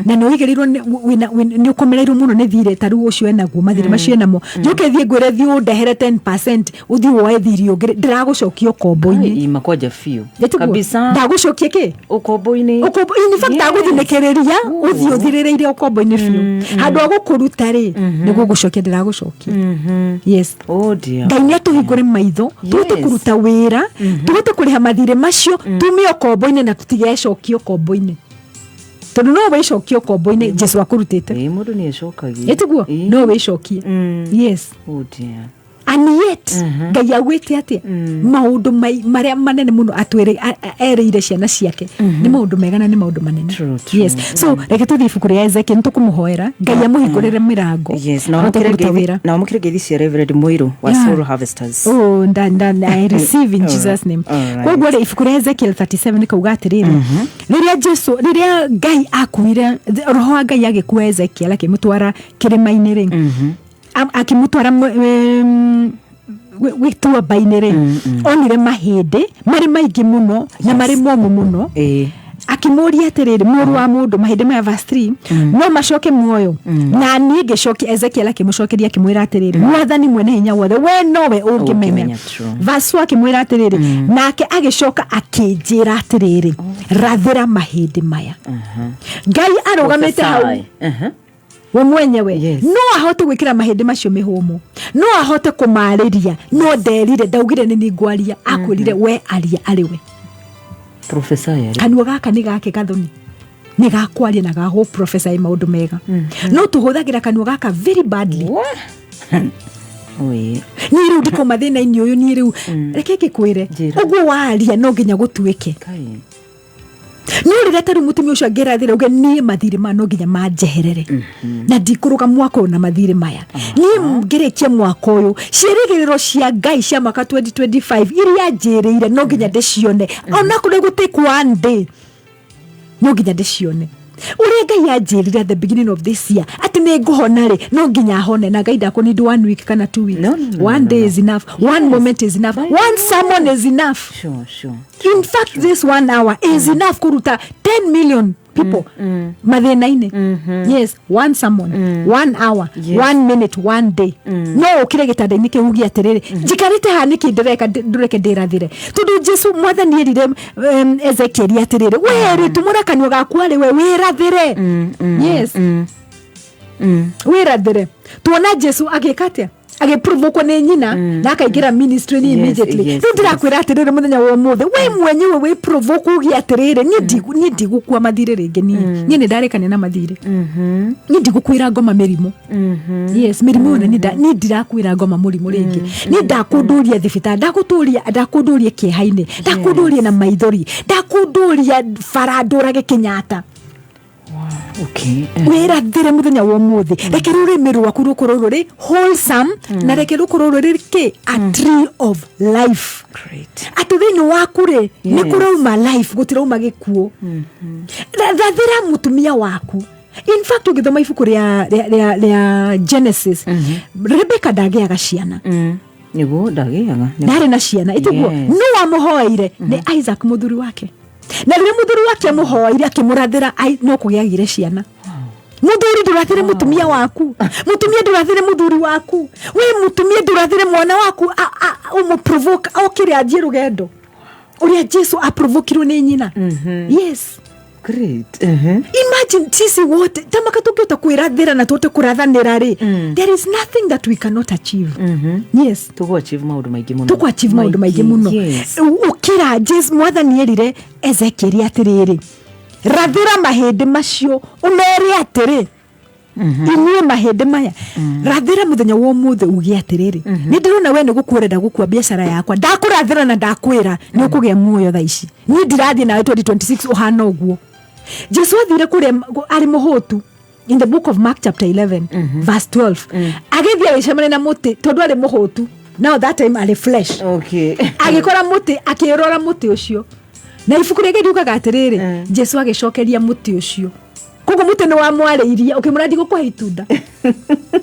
na no wigerirwo ni ukomereirwo muno ni thire taru ucio enaguo mathire macio enamo njuke thie ngwire thi undehere 10% uthi woe thiri ungi ndiragucokio kombo-ini imakwaja fio kabisa ndagucokie ki ukombo-ini in fact aguthinekereria uthi uthirireire ukombo-ini fio handu agukuruta ri ni gucokia ndiragucokia yes oh dear Ngai ni atuhingure maitho tuhote kuruta wira tuhote kuriha mathire macio tumio kombo-ini na tutigecokio kombo-ini tondu no wicokio kombo-ini Jesu akurutite mundu ni ecokagia etiguo no wicokie yes oh dear and yet Ngai agwite atia maundu maria manene muno atwire ereire ciana ciake ni maundu mega na ni maundu manene yes so reke tuthi ibuku ria Ezekiel tukumuhoera Ngai amuhingurire mirango yes na mukire ngeithi cia Reverend Muiru wa Soul Harvesters oh I receive in Jesus name koguo ri ibuku ria Ezekiel 37 kauga atiriri riria Ngai akuire roho wa Ngai agikua Ezekiel akimutwara kirima-ini ri akimutwara witua bainere onire mahinde mari maingi muno na mari momu muno akimuria atiriri muru wa mundu mahinde ma verse 3 no macoke muoyo na ni ngicoki Ezekiel akimucokeria akimwira atiriri Mwathani mwene hinya wothe we nowe ungimemea verse 1 akimwira atiriri nake agicoka akinjira atiriri rathira mahinde maya Ngai arugamite hau we mwenyewe no ahote gwikira mahinde macio mihumu no ahote kumariria no nderire ndaugire ni ningwaria akwirire we aria ariwe professor yari kanua gaka ni gake Gathoni ni gakwaria na gaho professor maundu mega no tuhuthagira kanua gaka very badly oye ni riu ndiko mathina ini uyu ni riu reke gikwire uguo waria no nginya gutwike no rire taru mutumi ucio ngerathira uge ni mathire ma no nginya manjeherere na ndikuruga mwaka na mathire maya ni ngirikie mwaka uyu cirigiriro cia Ngai cia mwaka 2025 iria njirire no nginya ndicione ona kuri gutikwa ndi no nginya ndicione uria Ngai anjirire at the beginning of this year ati ati nĩ ngũhona rĩ no nginya hone na Ngai ndakũnindi 1 week kana 2 weeks. One day is enough. One moment is enough. One sermon is enough. Sure. In fact, this 1 hour is enough kuruta 10 million people mathina-inĩ. Yes, one sermon, 1 hour, 1 minute, 1 day. No ukire gĩtanda-inĩ kĩu ugie atĩrĩrĩ njikarĩte haha nĩkĩ ndũreke ndĩrathire tondũ Jesu mwathani erire Ezekiel atĩrĩrĩ we tumũra kanua gaku arĩ we wĩrathĩre. Yes. Wĩrathĩre. Tuona Jesu agĩka atĩa agiprovoke nĩ nyina na akaingira ministry ni immediately. Rĩu ndĩrakwĩra atĩrĩrĩ mũthenya wa ũmũthĩ we mwenyewe we provoke ugie atĩrĩrĩ niĩ ndigũkua mathirĩ rĩngĩ niĩ nĩndarĩkania na mathirĩ. Niĩ ndigũkwĩra ngoma mĩrimũ. Yes, mĩrimũ niĩ ndirakwĩra ngoma mũrimũ rĩngĩ. Niĩ ndakũndũria thibitarĩ ndakũndũria kĩeha-inĩ ndakũndũria na maithori ndakũndũria bara ndũrage Kenyatta. Okay. Wĩrathĩre mũthenya wa ũmũthĩ reke rũrĩmĩ rwaku rũkorwo rũrĩ wholesome na reke rũkorwo rũrĩ a tree of life. Great. Atĩ thĩinĩ waku rĩ nĩ kũrauma life gũtirauma gĩkuũ. Rathĩra mũtumia waku. In fact ũgĩthoma ibuku rĩa Genesis Rebecca ndagĩaga ciana. Nĩguo ndagĩaga. Ndarĩ na ciana ĩtiguo no amũhoeire nĩ Isaac mũthuri wake. Na rĩrĩa mũthuri wake amũhoire akĩmũrathĩra no kũgĩagire ciana. Mũthuri ndũrathĩre mũtumia waku. Mũtumia ndũrathĩre mũthuri waku. We mũtumia ndũrathĩre mwana waku ũmũprovoke okĩre anjie rũgendo. Ũrĩa Jesu aprovokirwo nĩ nyina. Yes. Great. Imagine sisi wote tamaka tukiota kwĩrathĩra na tuote kũrathanĩra rĩ there is nothing that we cannot achieve. Yes. Tuko-achieve maũndũ maingĩ mũno. Tuko-achieve maũndũ maingĩ mũno. Ũkĩra Jesu mwathani erire Ezekiel atĩrĩrĩ rathĩra mahĩndĩ macio ũmere atĩrĩ inyuĩ mahĩndĩ maya rathĩra mũthenya wa ũmũthĩ ugie atĩrĩrĩ nĩ ndĩrona we nĩ gũkũrenda gũkua biacara yakwa ndakũrathĩra na ndakwĩra nĩ ũkũgĩa muoyo thaa ici niĩ ndirathiĩ nawe 2026 ũhana ũguo. Jesu athire kũrĩa arĩ mũhũtu in the book of Mark chapter 11 verse 12 agĩthiĩ agĩcemania na mũtĩ tondũ arĩ mũhũtu. Now that time arĩ flesh. Okay. Agĩkora mũtĩ akĩrora mũtĩ ũcio na ibuku rĩngĩ riugaga atĩrĩrĩ Jesu agĩcokeria mũtĩ ũcio koguo mũtĩ nĩ wamwarĩirie ũkĩmũra ndigũkũhe itunda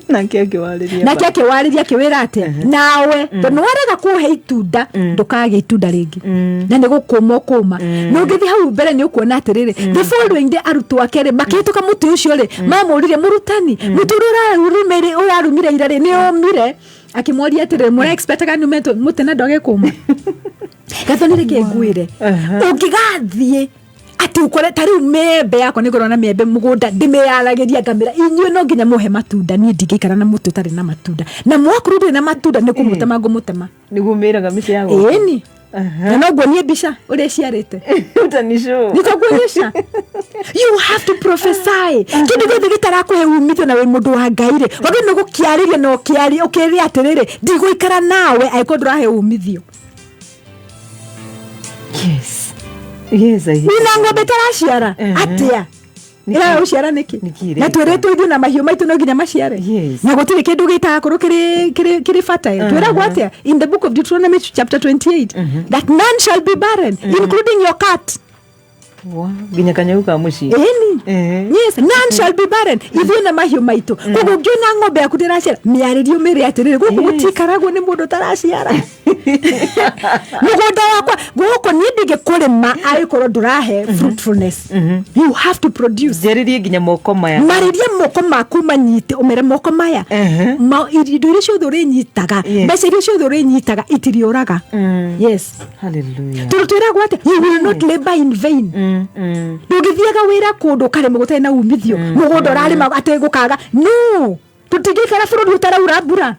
nake akĩwarĩria akĩwĩra atĩa nawe tondũ nĩwarega kũhe itunda ndũkagĩa itunda rĩngĩ na nĩ gũkũma no ngĩthiĩ hau mbere nĩ ũkuona atĩrĩrĩ the following day arutwo ake rĩ makĩhĩtũka mũtĩ ũcio rĩ mamũrire mũrutani mũtũrĩ ũrarumire ira rĩ nĩ omire akĩmoria atĩrĩrĩ mũra expectaga nĩ mũtĩ na ndagĩkũma gathoni rĩngĩ ngwĩre ũngĩgathiĩ ati ukore tari membe yako nigorona membe mugunda ndimeyaragĩria ngamĩra inyuĩ no nginya muhe matunda niĩ ndingĩikara na mũtĩ ũtarĩ na matunda na mwakurudire na matunda nĩ kũmũtema ngũmũtema nĩguo mĩraga mĩci yago ĩni na no nguonie mbica ũrĩa ciarĩte utanisho nikakuonyesha you have to prophesy kĩndũ gĩothe gĩtarakũhe umithio na wĩ mũndũ wa Ngai rĩ wagĩrĩirwo nĩ gũkĩarĩria na ũkĩrĩria atĩrĩrĩ ndigũikara nawe angĩkorwo ndũrahe umithio. Yes, wina ng'ombe taraciara atĩa ĩra ũciara nĩkĩ na twĩrĩtwo ithuĩ na mahiũ maitũ no nginya maciare na gũtirĩ kĩndũ gĩtakorwo kĩrĩ fertile twĩragwo atĩa in the book of Deuteronomy chapter 28 that none shall be barren including your cat. Ginya kanyau ka muci yes none shall be barren ithuĩ na mahiũ maitũ koguo ngĩona ng'ombe yaku ndĩraciara mĩarĩrio mĩrĩ atĩrĩrĩ gũkũ gũtikaragwo nĩ mũndũ taraciara mũgũnda wakwa gũkũ niĩ ndingĩkũrĩma angĩkorwo ndũrahe fruitfulness. You have to produce njĩrĩrie nginya moko maya marĩrie moko maku manyite ũmere moko maya indo iria ciothe ũrĩnyitaga mbeca iria ciothe ũrĩnyitaga itirĩũraga. Yes, hallelujah. Twĩragwo atĩ you will not labor in vain. Ndũngĩthiaga wĩra kũndũ karĩma gũtarĩ na umithio mũgũnda ũrarĩma atĩ gũkaga no tutigĩikara bũrũri ũtaraura mbura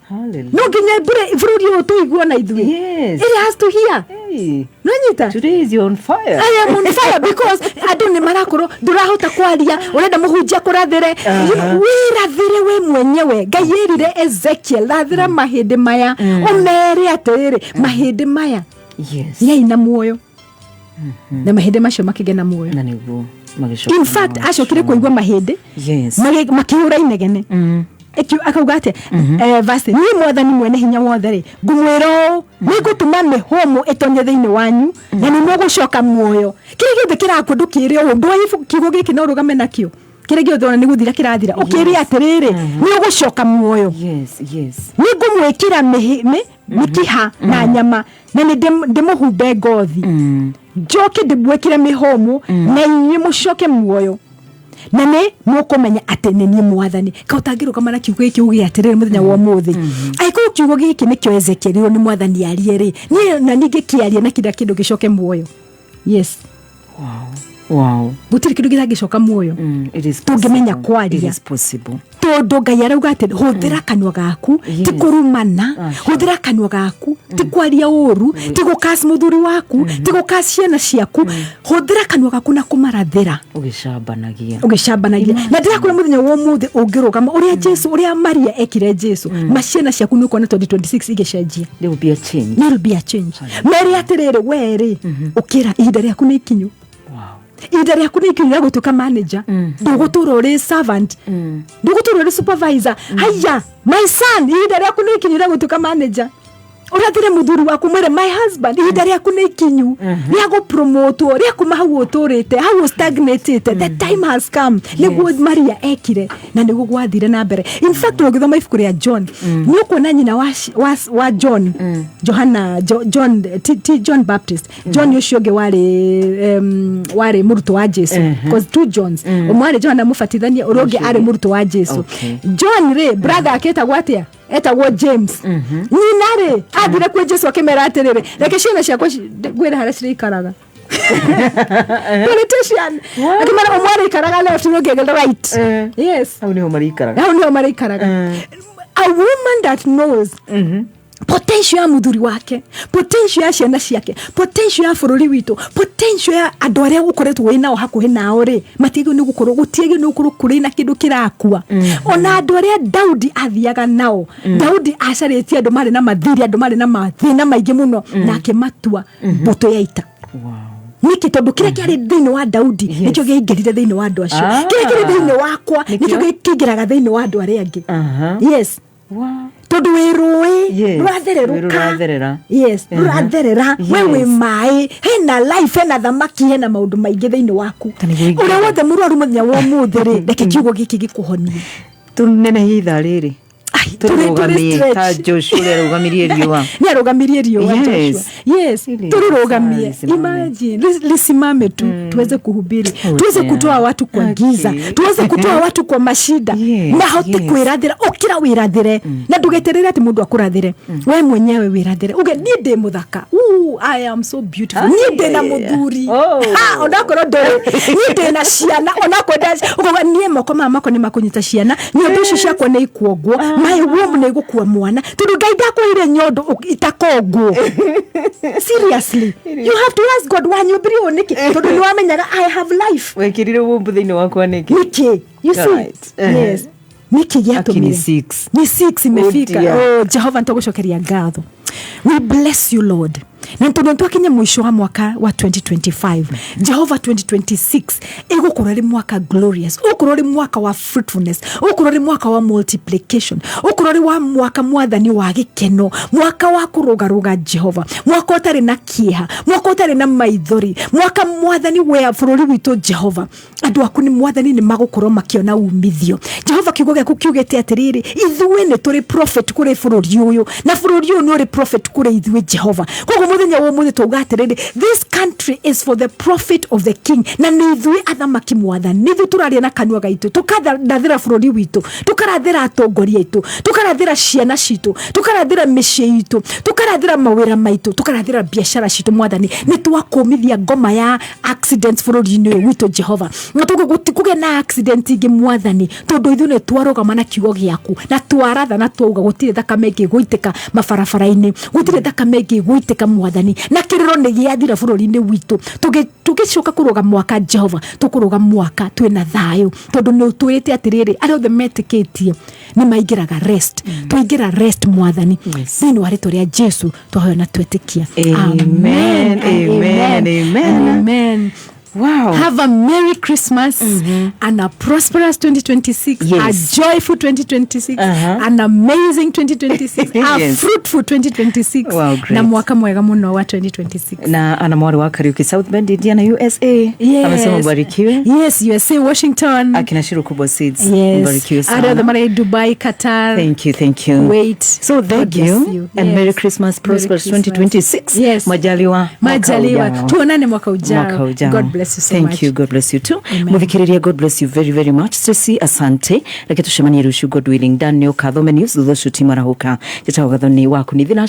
no nginya mbura bũrũri ũyũ tũiguo na ithuĩ. It has to hear. No nyita today is on fire. I am on fire because andũ nĩ marakorwo ndũrahota kwaria ũrenda mũhunjia kũrathĩre wĩrathĩre we mwenyewe. Ngai erire Ezekiel rathĩra mahĩndĩ maya ũmere atĩrĩrĩ mahĩndĩ maya yai na muoyo na mahĩndĩ macio makĩgĩa na muoyo na nĩguo magĩcoka. In fact acokire kũigua mahĩndĩ makĩhũra inegene akauga atĩa verse niĩ mwathani mwene hinya wothe rĩ ngũmwĩra ũũ nĩngũtũma mĩhũmũ ĩtonye thĩinĩ wanyu na nĩ mũgũcoka muoyo. Kĩrĩa gĩothe kĩrakwo ndũkĩrĩ ũũ ndũĩ kiugo gĩkĩ no rũgame nakĩo kire giothe ni guthira kirathira ukiri atiriri ni ugucoka muoyo ni ngumwikira mikiha na nyama na ndimuhumbe ngothi njoke ndimwikire mihomu na inyi mucoke muoyo na ni mukumenya ati ni mwathani kautangiruka mana kiugo giki ugi atiriri muthenya wa muthi aiko kiugo giki ni kio Ezekiel ni mwathani arieri ni na ningi kiaria na kida kindu gicoke muoyo. Yes. Wow. Gutiri kindu gicoka muoyo. It is tungemenya kwaria. It is possible. Todo Ngai arauga ati huthira kanwa gaku ti kurumana huthira kanwa gaku ti kwaria uru ti gukas muthuri waku ti gukas ciana ciaku huthira kanwa gaku na kumarathira ugicambanagia na ndira kuri muthenya wa muthi ungirugama uria Jesu uria Maria ekire Jesu maciana ciaku ni ukona 2026 igecenjia. There will be a change. There will be a change. Mary atirire weri ukira ihinda riaku ni ikinyu. Ihinda riaku ni ikinyu gutuka manager ndugutura uri servant ndugutura uri supervisor. Haya my son ihinda riaku ni ikinyu gutuka manager. Urathire muthuri waku mwere my husband ihinda riaku ni ikinyu riago promote riaku mahau uturite how stagnated the time has come. Niguo Maria ekire na niguo gwathire na mbere. In fact ugithoma ibuku ria John ni ukona nyina wa John Johana John Baptist John ucio nge wari muruto wa Jesu because two Johns umwari John mufatithania uroge ari muruto wa Jesu. John re brother aketa gwatia etagwo James nyinare athire kwa Jesu akimera atirire reke ciana ciakwa gwira hara cirikaraga politician akimara umwari ikaraga left no gegel right. Yes, au niho marikaraga a woman that knows potential ya muthuri wake, potential ya ciana ciake, potential ya bururi witu, potential ya andu aria gukoretwo wina hakuhi nao ri matigo ni gukorwo gutiege ni gukorwo kuri na kindu kirakua ona andu aria Daudi athiaga nao Daudi acaritie andu mari na mathiri andu mari na mathina maingi muno na akimatua mbuto ya ita. Niki tondu kire kiari thiini wa Daudi nikio giingirire thiini wa andu acio kire kire thiini wakwa nikio gikingiraga thiini wa andu aria angi. Yes. Wow. Tondu wirui ruratherera. Yes, ruratherera wewe mai hena life hena thamaki hena maundu maingi thiini waku uria wothe murwaru muthenya wa muthi ri reke kiugo giki gikuhonie tunene hitha riri turugamie ta Joshua rugamirie riwa ni arugamirie riwa Joshua. Yes, turugamie. Imagine lisimame tu tuweze kuhubiri tuweze kutoa watu kwa giza tuweze kutoa watu kwa mashida na hote kwirathira ukira wirathire na ndugeterera ati mundu akurathire wewe mwenyewe wirathire uge ni ndi muthaka I am so beautiful ni ndi na muthuri onakoro ndore ni ndi na ciana onakoro ugoga nie moko mako ni makunyita ciana ni undu cio ciakwa ni ikuogwo my womb ni gukua mwana tundu Ngai ndakwire nyondo itakogwo. Seriously you have to ask God why you bring oniki tondu ni wamenyaga I have life wekirire womb thiini wakwa niki you see. Yes, niki giatumire ni 6 imefika. Jehova ntogucokeria ngatho. We bless you Lord. Na tunakinya mwisho wa mwaka wa 2025 Jehova 2026 igukorwo ri mwaka glorious ukorwo ri mwaka wa fruitfulness ukorwo ri mwaka wa multiplication ukorwo ri wa mwaka mwathani wa gikeno mwaka wa kurugaruga Jehova mwaka utari na kieha mwaka utari na maithori mwaka mwathani wa bururi witu Jehova andu aku ni mwathani ni magukorwo makiona umithio Jehova kiugo giaku kiugete atiriri ithuwe ni turi prophet kuri bururi uyu na bururi uyu ni uri prophet kuri ithuwe Jehova koguo muthenya wa muthi tugatiriri this country is for the prophet of the king na nithui athamaki mwathani nithui turaria na kanwa gaitu tukarathira bururi witu tukarathira atongoria itu tukarathira ciana citu tukarathira micii itu tukarathira mawira maitu tukarathira biashara citu mwathani ni twakumithia ngoma ya accidents bururi-ini witu Jehova na tugukuge na accident ingi mwathani tondu ithu ni twarugama na kiugo giaku na twaratha na twauga gutire thakame ingiguitika mabarabara-ini gutire thakame ingiguitika mwathani na kiriro ni giathira bururi-ini witu tugicoka kuruga mwaka Jehova tukuruga mwaka twina thayu tondu ni twirite atiriri aria othe metikitie ni maingiraga rest tuingira rest mwathani thini wa ritwa ria Jesu twahoya na twetikia amen amen amen amen. Wow. Have a Merry Christmas and a prosperous 2026, Yes. a joyful 2026, an amazing 2026, a Yes. fruitful 2026. Wow, great. Na mwaka mwega muno wa 2026. Na ana mwari wa Kariuki South Bend, Indiana, USA. Yes. Amesema mbarikiwe. Yes, USA, Washington. Akina Shiru Kubwa Seeds. Yes. Mbarikiwe sana. Ada the mara Dubai, Qatar. Thank you. Wait. So thank God bless you. And Yes. Merry Christmas, prosperous Merry Christmas. 2026. Yes. Majaliwa. Tuonane mwaka ujao. God bless you so much. Thank you. God bless you too. Amen. Muthikiriria, God bless you very, very much. Stacy, asante. Reke tucemanie ruciu, God willing. Dan nĩ ũkathome news thutha ũcio timarahuka. Njĩtagwo Gathoni waku nĩ thina